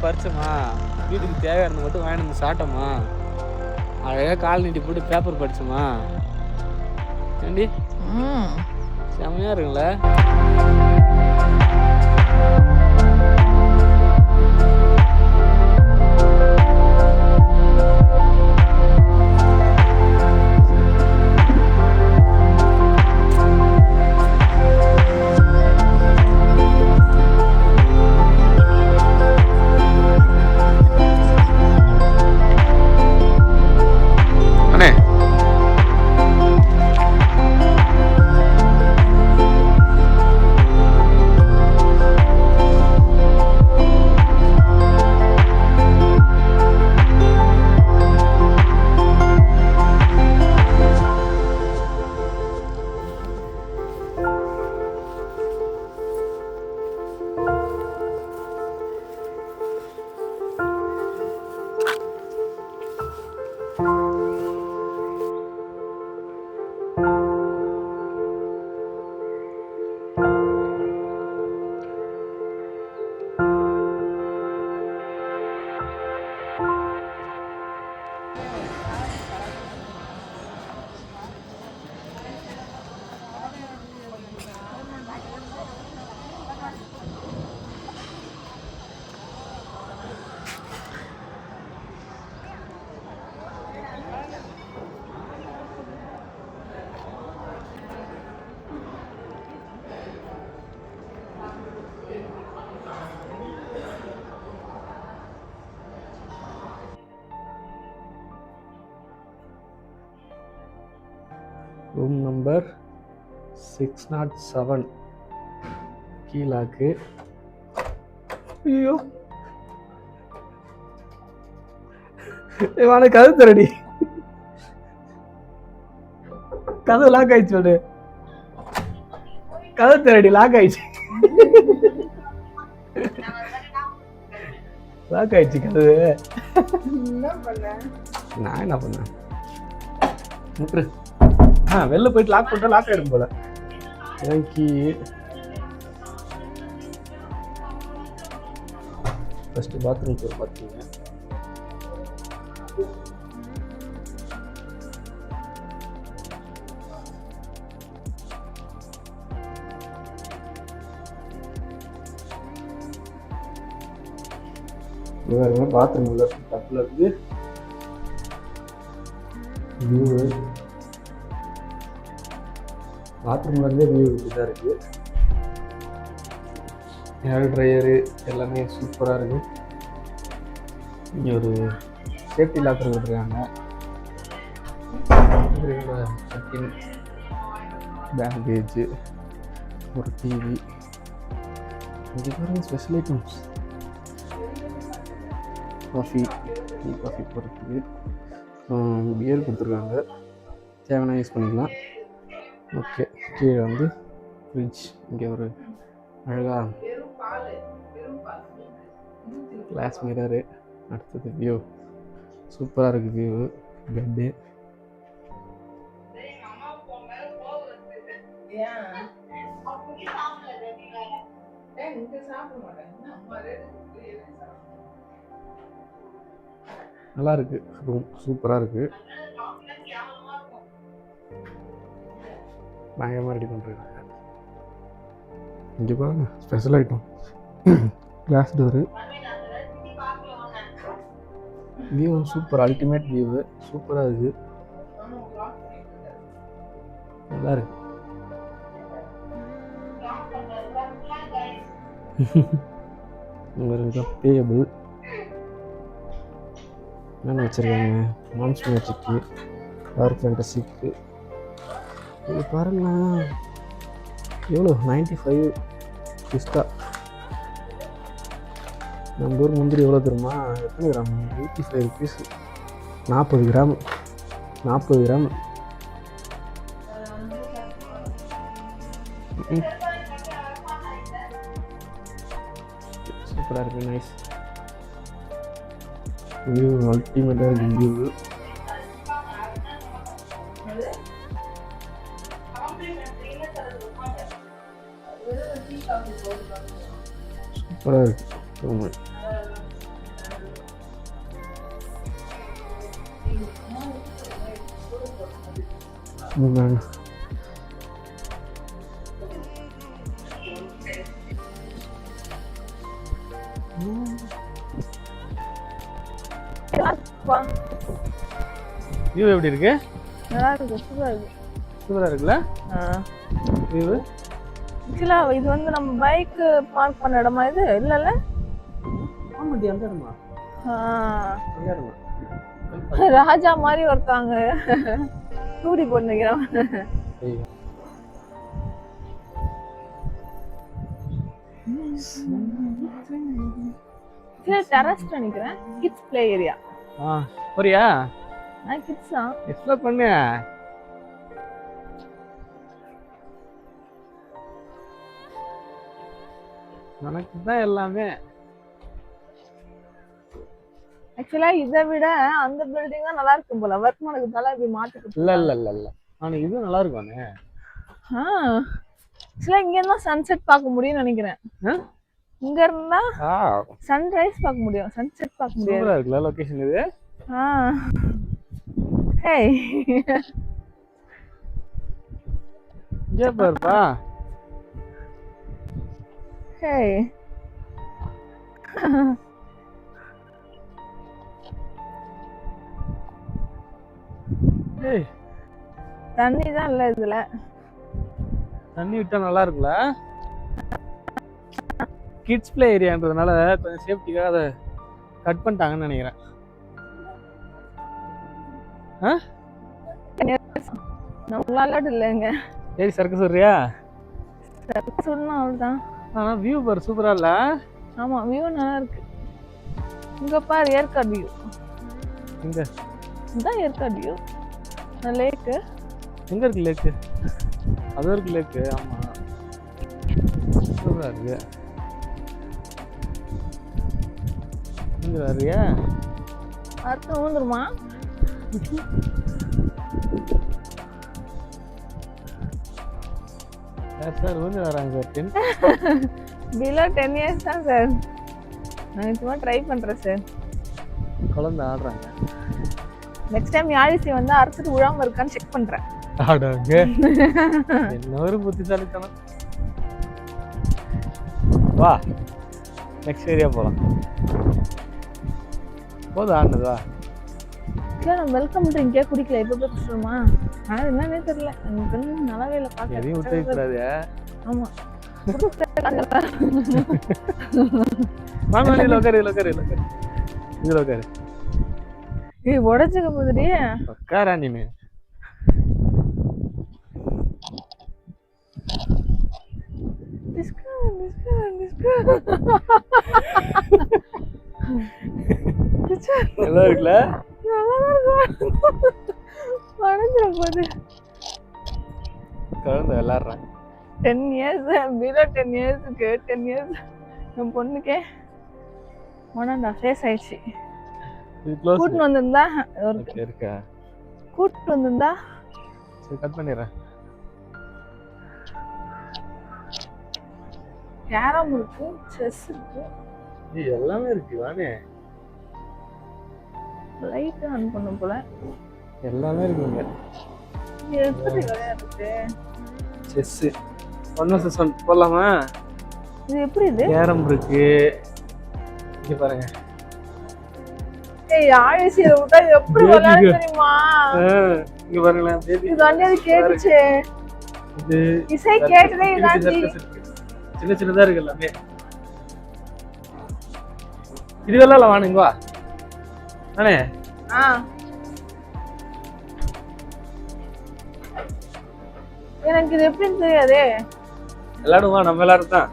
பறிச்சோமா, வீட்டுக்கு தேவையானது மட்டும் வாங்கிட்டு வந்து சாப்பிட்டோமா, அழகாக கால் நீட்டி போட்டு பேப்பர் படிச்சோமா. ஏண்டி செம்மையா இருக்குல்ல? Room number 607. Key lock. ஐயோ கதவு தரடி. கதவு லாக் ஆயிடுச்சு. ஒரு கதவு தரடி லாக் ஆயிடுச்சு. லாக் ஆயிடுச்சு கதவு. நான் என்ன பண்ணேன்? வெளில போயிட்டு லாக் பண்ணிட்டா லாக் ஆயிடும் போல. கீ ஃபர்ஸ்ட் பாத்ரூம் டூர் பார்த்தீங்க. பாத்ரூம் உள்ள தப்புல இருந்து வியூ, பாத்ரூம்ல இருந்தே வியூ இப்படிதான் இருக்கு. ஹேர் ட்ரையரு எல்லாமே சூப்பராக இருக்கு. இங்கே ஒரு சேஃப்டி லாக்கர் விட்டுருக்காங்க. பேண்டேஜ், ஒரு டிவி, இது பாருங்க special items. Coffee, tea coffee போகிறதுக்கு பியர் கொடுத்துருக்காங்க. தேவையான யூஸ் பண்ணிக்கலாம். ஓகே, கீழே வந்து ஃப்ரிட்ஜ். இங்கே ஒரு அழகாக கிளாஸ் மிரரு. அடுத்தது வியூ சூப்பராக இருக்குது. வியூ பெட்டு. நல்லா இருக்கு ரூம், சூப்பராக இருக்கு. பயங்கரமாக ரெடி பண்ணுறாங்க. இங்கே பாருங்க special item glass door. View super, ultimate view, சூப்பராக இருக்குது. நல்லா இருக்கு. பேயபிள் என்னென்ன வச்சுருக்காங்க? மான்ஸ் மேஜிக்கு, டார்க் ஃபேண்டசிக்கு. இது பாருங்களேன் எவ்வளோ, 95 பிஸ்தா. நம்ம ஊர் முந்திரி எவ்வளோ தெரியுமா? எத்தனை கிராம்? 85 ருபீஸ். 40 கிராம். 40 கிராம். சூப்பராக இருக்குது, நைஸ் வியூ, அல்டிமேட்டாக இருக்குது வியூ. சூப்பராக இருக்கு. வியூ எப்படி இருக்கு? நல்லா இருக்கு, சூப்பரா இருக்கு. சூப்பரா இருக்குல்ல வியூ? ஆக்சுவலா இது வந்து நம்ம பைக் பார்க் பண்ண இடமா? இது இல்லல்ல? ஆமாடி, அந்த இடமா? அந்த இடமா? ராஜா மாதிரி ஒருத்தாங்க டூடி போட்டுக்கிறான். டெரஸ் நினைக்கிறேன். Kids play area. போறியா? நான் கிட்ஸ் தான். எக்ஸ்ப்ளோர் பண்ணு. எனக்கு தான் எல்லாமே. ஆக்சுவலா இதை விட அந்த பில்டிங் தான் நல்லா இருக்கும் போல. ஒர்க் பண்ணதுனால இப்படி மாத்திட்டு. இல்ல இல்ல இல்ல இல்ல, ஆனா இது நல்லா இருக்கும்னே. ஆக்சுவலா இங்க இருந்தா சன்செட் பார்க்க முடியும்னு நினைக்கிறேன். இங்க இருந்தா சன்ரைஸ் பார்க்க முடியும், சன்செட் பார்க்க முடியாது. சூப்பரா இருக்குல லொகேஷன் இது. ஹேய் இங்க பாருப்பா. ஹேய் ஏய், தண்ணி தான் இல்ல இதுல. தண்ணி விட்டா நல்லா இருக்குல்ல. கிட்ஸ் ப்ளே ஏரியான்றதுனால கொஞ்சம் சேஃப்டிக்காக அதை கட் பண்ணிட்டாங்கன்னு நினைக்கிறேன். நம்ம விளையாட்டு இல்லைங்க. சரி, சர்க்கஸ் வர்றியா? சர்க்கஸ் சொன்னா அவ்வளோதான். ஆனால் வியூ பாரு சூப்பராக இல்லை? ஆமாம், வியூ நல்லா இருக்கு. இங்கே பாரு ஏற்காடு வியூ. எங்கே? இதுதான் ஏற்காடு வியூ. லேக்கு எங்கே இருக்கு லேக்கு? அதுவும் இருக்கு லேக்கு. ஆமாம், சூப்பராக இருக்கு. இங்கே வரியா? அடுத்து ஊந்துருமா? சார் ஊந்து வராங்க சார். பிலோ 10 இயர்ஸ் தான் சார். நான் சும்மா ட்ரை பண்ணுறேன் சார். குழந்தை ஆடுறாங்க. நெக்ஸ்ட் டைம் யாழிசி வந்து அறுத்துட்டு விழாம இருக்கான்னு செக் பண்ணுறேன். ஆடுவாங்க. என்ன ஒரு புத்திசாலித்தனம். வா, நெக்ஸ்ட் ஏரியா போகலாம். போதும் ஆடுனது, வா. இல்லை, நான் வெல்கம் ட்ரிங்கே குடிக்கல. எப்போ போய் குடிச்சிடுமா? ஆனால் என்னன்னே தெரியல. எனக்கு நல்லாவே இல்லை பார்க்க. எதையும் விட்டு வைக்கூடாது. ஆமாம். வாங்க, இதில் உட்காரு, இதில் உட்காரு, இதில் உட்காரு, இதில் உட்காரு. ஏய், உடச்சுக்க போதுடி. உட்காரா நீனு. நல்லா இருக்குல்ல? குழந்தை விளாடுறாங்க. 10 இயர்ஸ், பிலோ 10 இயர்ஸுக்கு 10 இயர்ஸ். என் பொண்ணுக்கே 1.5 இயர்ஸ் ஆயிடுச்சு. கூட்டு வந்திருந்தா இருக்கா? கூட்டு வந்திருந்தா சரி, கட் பண்ணிடுறேன். கேரம் இருக்கு, செஸ் இருக்கு, எல்லாமே இருக்கு. வானே லைட் ஆன் பண்ணும் போல. எல்லாமே இருக்குங்க. எப்படி விளையாடுறது? செஸ் 1 vs 1 போடலாமா? இது எப்படி? இது கேரம் இருக்கு. இங்க பாருங்க. ஏய், ஆயிசில விட்டா எப்படி விளையாட தெரியுமா? இங்க பாருங்களேன், பேபி. இது வந்து கேட்டுச்சு. இது இசை கேட்டதே இல்லாட்டி சின்ன சின்னதா இருக்கு எல்லாமே. இது விளையாடலாம், வாங்க வா. அண்ணே எனக்கு இது எப்படின்னு தெரியாதே. விளையாடுவா, நம்ம விளையாடுதான்.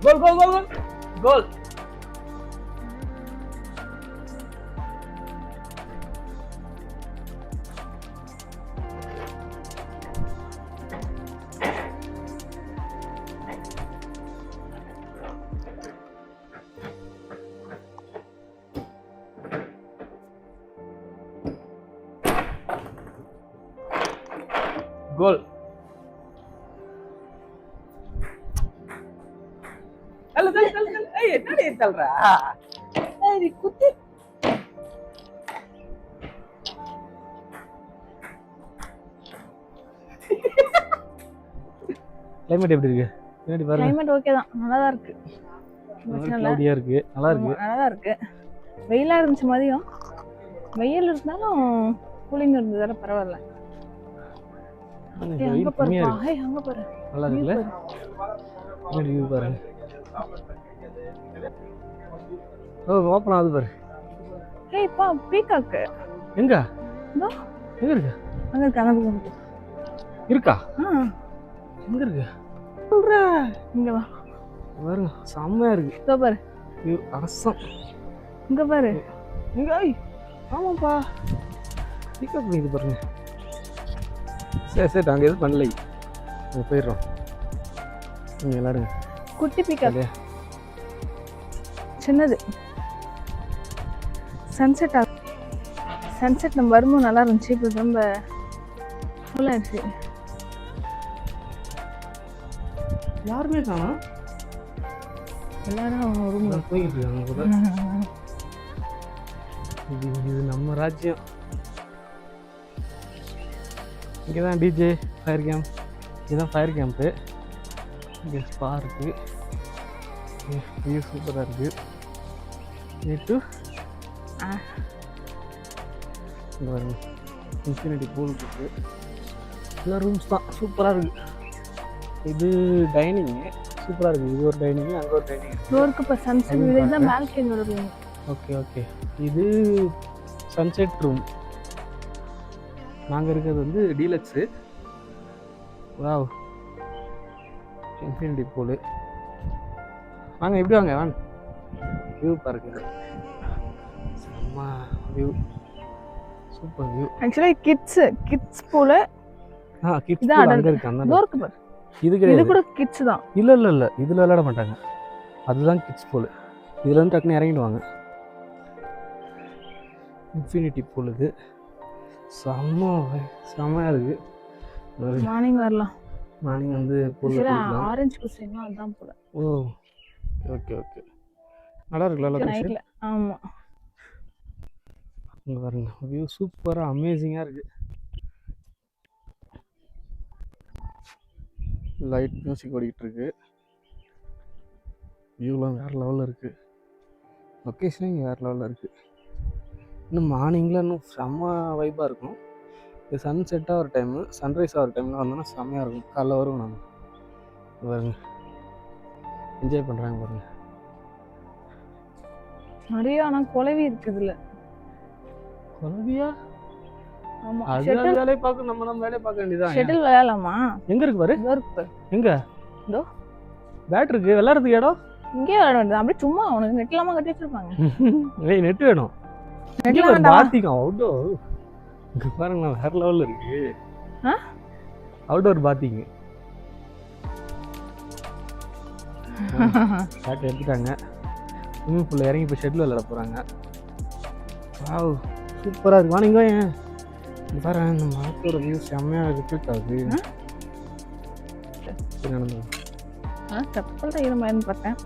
கோல் கோல் கோல் கோல் கோல். கோல். அல்ல தல் தல் தல். ஏய், என்னடி தல்றா? ஏய், நீ குத்தி. கிளைமேட் எப்படி இருக்கு? என்னடி பாருங்க. கிளைமேட் ஓகே தான், நல்லா தான் இருக்கு. கிளவுடியா இருக்கு, நல்லா இருக்கு. நல்லா தான் இருக்கு. வெயிலா இருந்துச்சு மதியம். வெயில் இருந்தாலும் கூலிங் இருந்ததால பரவாயில்ல. அங்க பாரு, அங்க பாரு. நல்லா இருக்குல்ல? எப்படி வியூ பாருங்க. ஓ, ஓபன் ஆகுது பாரு. ஏய் பா, பீகாக் எங்க? இதோ எங்க இருக்கு? அங்க இருக்கு, அங்க இருக்கு. இருக்கா? எங்க இருக்கு? சொல்றா, இங்க வா. பாருங்க, செம்மையா இருக்கு. இதோ பாரு. வியூ அரசம். இங்க பாரு. இங்க ஐ. ஆமாப்பா. பீகாக் இது பாருங்க. சரி சரி, நாங்கள் எதுவும் பண்ணலை. நாங்கள் போயிடுறோம். நீங்கள் விளாடுங்க. குட்டி பீகாக், சின்னது. சன்செட் சன்செட் நம்ம வரும்போது நல்லா இருந்துச்சு. இப்போ ரொம்ப ஃபுல் ஆயிடுச்சு. யாருமே காணோம். எல்லாரும் ரூம்ல போய்கிட்டு இருக்காங்க கூட. இது நம்ம ராஜ்யம். இங்கே தான் டிஜே ஃபயர் கேம்ப். இதுதான் ஃபயர் கேம்ப்பு. இங்கே ஸ்பா இருக்குது. வியூ சூப்பராக இருக்குது. நேற்று இங்கே வருங்க, இன்ஃபினிட்டி பூல் இருக்குது. எல்லா ரூம்ஸ் தான் சூப்பராக இருக்குது. இது டைனிங்கு சூப்பராக இருக்குது. இது ஒரு டைனிங்கு, அங்கே ஒரு டைனிங். டோருக்கு இப்போ சன்செட் வில்லேஜ் தான் பால்கனியோட ரூம். ஓகே ஓகே, இது சன்செட் ரூம். நாங்கள் இருக்கிறது வந்து டீலக்ஸு. Wow, infinity pool. வாங்க எப்படி வாங்க வாங்க. வியூ பாருங்க, செம்ம view, super view. Actually kids pool. Kids pool அங்கே இருக்கு, அந்த இருக்கு பாரு. இது கிடையாது, இது கூட கிட்ஸ் தான். இல்லை இதில் விளையாட மாட்டாங்க, அதுதான் கிட்ஸ் பூல். இதில் வந்து டக்குன்னு இறங்கிடுவாங்க. இன்ஃபினிட்டி பூல் இது, செம்மையாக இருக்குது. மார்னிங் வரலாம். மார்னிங் வந்து பூல் ஆரஞ்சு குசைனா அதான் போல. ஓ ஓகே ஓகே, நல்லா இருக்குல்ல லொகேஷன். ஆமாம், இங்கே பாருங்க வியூ சூப்பராக அமேசிங்காக இருக்குது. லைட் மியூசிக் ஓடிக்கிட்டு இருக்கு. வியூலாம் வேறு லெவலில் இருக்குது, லொக்கேஷனும் இங்கே வேறு லெவலில் இருக்குது. இன்னும் மார்னிங்கில் இன்னும் செம்ம வைப்பாக இருக்கும். இது சன்செட் ஆகிற டைமு, சன்ரைஸ் ஆகிற டைமில் வந்தோன்னா செம்மையாக இருக்கும். காலைல வரும் நம்ம பாருங்க, என்ஜாய் பண்ணுறாங்க பாருங்க. நிறைய ஆனால் குலவி இருக்குது இல்லை? குலவியா? ஆமாம், அது வேலையை பார்க்க நம்ம வேலையை பார்க்க வேண்டியதான். ஷட்டில் விளையாடலாமா? எங்கே இருக்கு பாரு, இருக்கு. எங்கே? இதோ பேட் இருக்கு, விளையாடுறதுக்கு இடம் இங்கே விளையாட வேண்டியது. அப்படியே சும்மா உனக்கு நெட் இல்லாமல் கட்டி வச்சிருப்பாங்க. ஏய் நெட் வேணும். பாத்திக்கும் அவுட்டோர் இங்கே பாருங்க, வேற லெவலில் இருக்கு. அவுட்டோர் பாத்திங்க பேட் எடுத்துட்டாங்க. ஸ்விம்மிங் பூலில் இறங்கி இப்போ ஷெட்டில் விளையாட போகிறாங்க. வாவ், சூப்பராக இருக்கு. வாங்க ஏன் பாரு, இந்த மரத்தோட வியூ செம்மையாக ரிஃப்ளெக்ட் ஆகுது. கப்பல் தான் இருமான்னு பார்த்தேன்.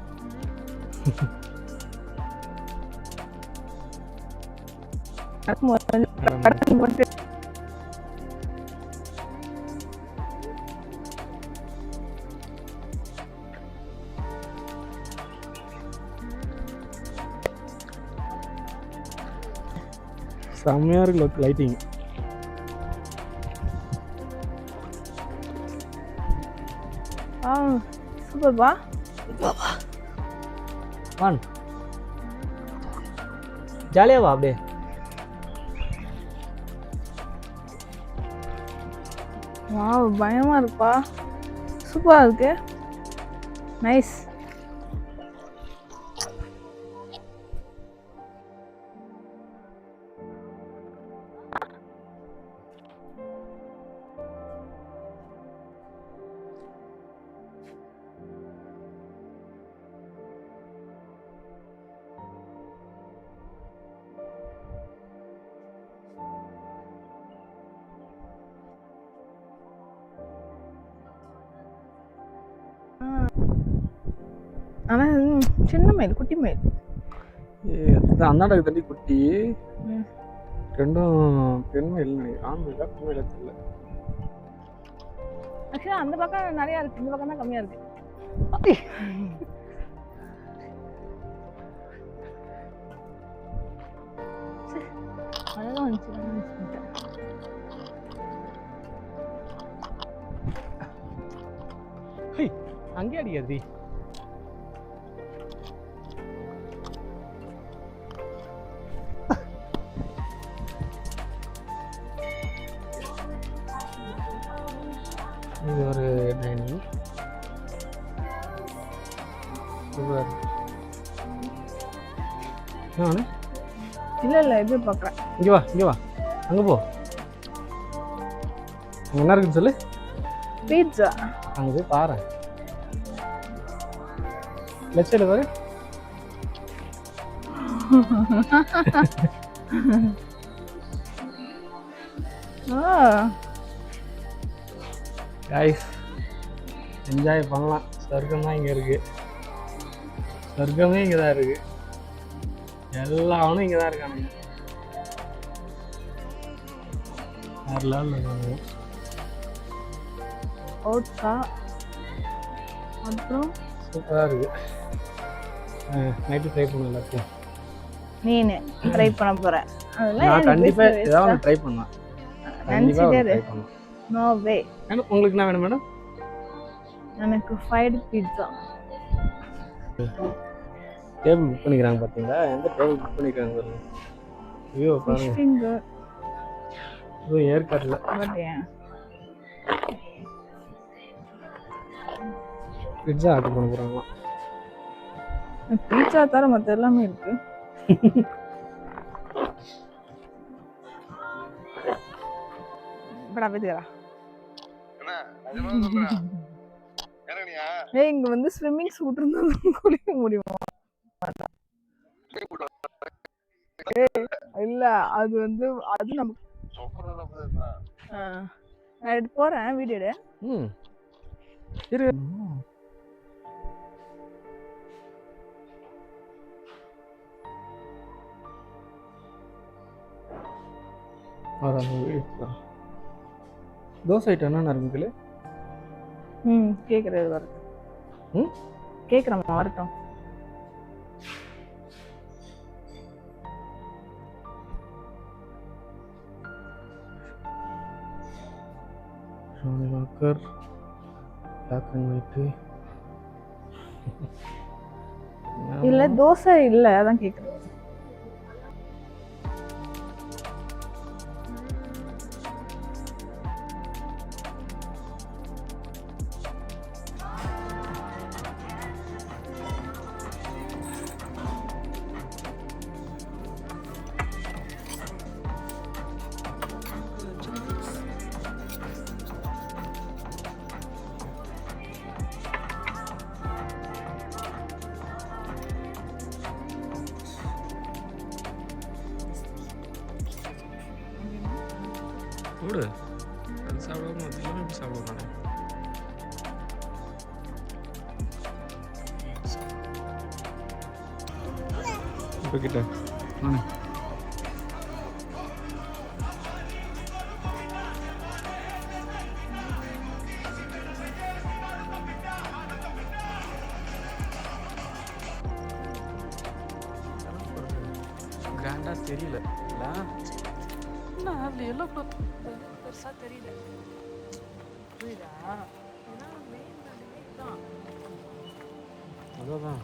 செம்மையாக இருக்கு லைட்டிங். சூப்பர்பா. வான் ஜாலியாக வா அப்படியே. வாவ், பயமா இருக்குப்பா. சூப்பராக இருக்கு, நைஸ். ஆனால் சின்ன மயில், குட்டி மயில். அந்தாண்டக்கு தண்ணி குட்டி, ரெண்டும் பெண் மயில் நினைக்கிறேன். ஆண் மயிலா பெண் மயிலா தெரியல. ஆக்சுவலாக அந்த பக்கம் நிறையா இருக்குது, இந்த பக்கம் தான் கம்மியாக இருக்குது. அழகாக வந்துச்சு. அங்கே அடிக்காது. இது ஒரு டைனிங். இல்லை இது பார்க்குறேன். இங்கே வா அங்கே போ. அங்கே என்ன இருக்குன்னு சொல்லு. பீட்சா. அங்கே போய் பாரு, லெஃப்ட் சைடில் பாரு. கைஸ் என்ஜாய் பண்ணலாம். சொர்க்கம் தான் இங்கே இருக்குது, சொர்க்கமே இங்கே தான் இருக்குது. எல்லாவனும் இங்கே தான் இருக்கானுங்க. வேறு லெவலில் இருக்கானுங்க. ஓட்கா அப்புறம் சூப்பராக இருக்குது. நைட்டு ட்ரை பண்ண எல்லாத்தையும். நீனு ட்ரை பண்ண போகிறேன். நான் கண்டிப்பாக ஏதாவது ட்ரை பண்ணேன். நினச்சிட்டே நோ வே. உங்களுக்கு என்ன வேணும் மேடம்? எனக்கு ஃப்ரைடு பீட்சா. டேபிள் புக் பண்ணிக்கிறாங்க பார்த்தீங்களா? எந்த டேபிள் புக் பண்ணிக்கிறாங்க பாருங்க. ஐயோ ஃபிஷ் பாருங்க, ஃபிங்கர் இதுவும் ஏற்காட்டில் பட் ஏன் பிட்ஸா ஆர்டர் பண்ண போகிறாங்களாம். பீட்சா தவிர மற்ற எல்லாமே இருக்கு. படா பேத்துக்கடா. ஏய் இங்க வந்து ஸ்விம்மிங் சூட் இருந்தா குளிக்க முடியுமா? இல்ல அது வந்து அது நமக்கு நான் எடுத்து போறேன் வீடியோ எடு. இரு. தோசை ஐட்டம் என்னென்ன இருக்குங்களே? கேக்குறது வரட்டும். கேக்குறேம்மா வரட்டும். வாக்கர் பிளாக் அண்ட் ஒயிட்டு இல்ல தோசை இல்ல அதான் கேக்குறேன். ஓடு அது சாப்பிடாம எல்லாமே எப்படி சாப்பிடுவாங்க? இப்போ கிட்ட கிராண்டா தெரியல அப்படி எல்லாம் பெருசா தெரியல. புரியுதா? அதான்